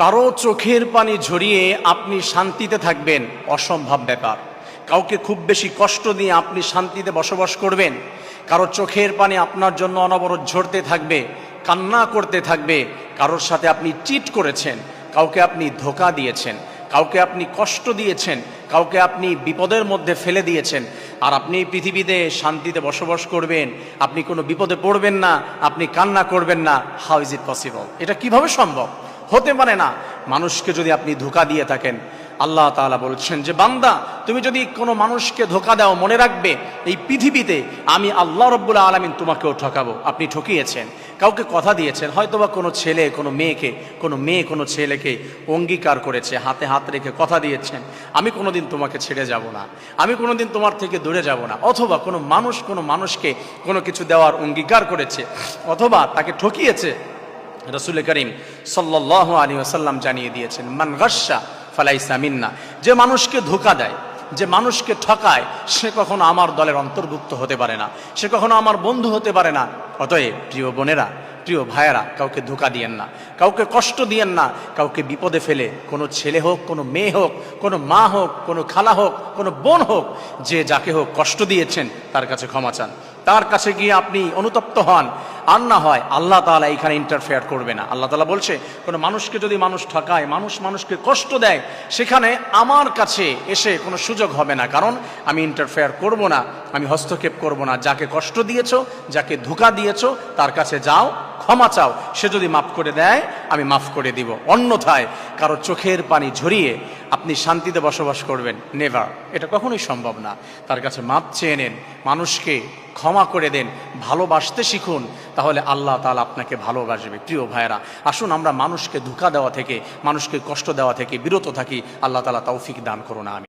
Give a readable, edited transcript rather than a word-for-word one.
কারো চোখের পানি ঝরিয়ে আপনি শান্তিতে থাকবেন অসম্ভব ব্যাপার। কাউকে খুব বেশি কষ্ট দিয়ে আপনি শান্তিতে বসবাস করবেন, কারো চোখের পানি আপনার জন্য অনবরত ঝরতে থাকবে, কান্না করতে থাকবে। কারোর সাথে আপনি চিট করেছেন, কাউকে আপনি ধোঁকা দিয়েছেন, কাউকে আপনি কষ্ট দিয়েছেন, কাউকে আপনি বিপদের মধ্যে ফেলে দিয়েছেন, আর আপনি এই পৃথিবীতে শান্তিতে বসবাস করবেন, আপনি কোনো বিপদে পড়বেন না, আপনি কান্না করবেন না। How is it possible? এটা কিভাবে সম্ভব? হতে পারে না। মানুষকে যদি আপনি ধোঁকা দিয়ে থাকেন, আল্লাহ তাআলা বলছেন যে বান্দা, তুমি যদি কোনো মানুষকে ধোঁকা দাও, মনে রাখবে এই পৃথিবীতে আমি আল্লাহ রাব্বুল আলামিন তোমাকেও ঠকাবো। আপনি ঠকিয়েছেন, কাউকে কথা দিয়েছেন, হয়তোবা কোনো ছেলে কোনো মেয়েকে, কোনো মেয়ে কোনো ছেলেকে অঙ্গীকার করেছে, হাতে হাত রেখে কথা দিয়েছেন, আমি কোনোদিন তোমাকে ছেড়ে যাব না, আমি কোনোদিন তোমার থেকে দূরে যাব না। অথবা কোনো মানুষ কোনো মানুষকে কোনো কিছু দেওয়ার অঙ্গীকার করেছে, অথবা তাকে ঠকিয়েছে। রাসূল করিম সাল্লাল্লাহু আলাইহি ওয়াসাল্লাম জানিয়ে দিয়েছেন, মান গাশশা ফালাইসা মিন্না। যে মানুষকে ধোঁকা দেয়, যে মানুষকে ঠকায়, সে কখনো আমার দলের অন্তর্ভুক্ত হতে পারে না, সে কখনো আমার বন্ধু হতে পারে না। অতএব প্রিয় বোনেরা, প্রিয় ভাইয়েরা, কাউকে ধোঁকা দিয়েন না, কাউকে কষ্ট দিয়েন না, কাউকে বিপদে ফেলে, কোনো ছেলে হোক, কোনো মেয়ে হোক, কোনো মা হোক, কোনো খালা হোক, কোনো বোন হোক, যে যাকে হোক কষ্ট দিয়েছেন তার কাছে ক্ষমা চান, তার কাছে গিয়ে আপনি অনুতপ্ত হন। আর না হয় আল্লাহ তাআলা এখানে ইন্টারফেয়ার করবে না। আল্লাহ তাআলা বলছে, কোনো মানুষকে যদি মানুষ ঠকায়, মানুষ মানুষকে কষ্ট দেয়, সেখানে আমার কাছে এসে কোনো সুযোগ হবে না, কারণ আমি ইন্টারফেয়ার করব না, আমি হস্তক্ষেপ করব না। যাকে কষ্ট দিয়েছো, যাকে ধোঁকা দিয়েছো, তার কাছে যাও, ক্ষমা চাও, সে যদি মাফ করে দেয় আমি মাফ করে দিব। অন্যথায় কারো চোখের পানি ঝরিয়ে আপনি শান্তিতে বসবাস করবেন, নেভার, এটা কখনোই সম্ভব না। তার কাছে মাপ চেয়ে নেন, মানুষকে ক্ষমা করে দেন, ভালোবাসতে শিখুন, তাহলে আল্লাহ তাআলা আপনাকে ভালোবাসবে। প্রিয় ভাইয়েরা, আসুন আমরা মানুষকে ধোঁকা দেওয়া থেকে, মানুষকে কষ্ট দেওয়া থেকে বিরত থাকি। আল্লাহ তাআলা তৌফিক দান করুন। আমি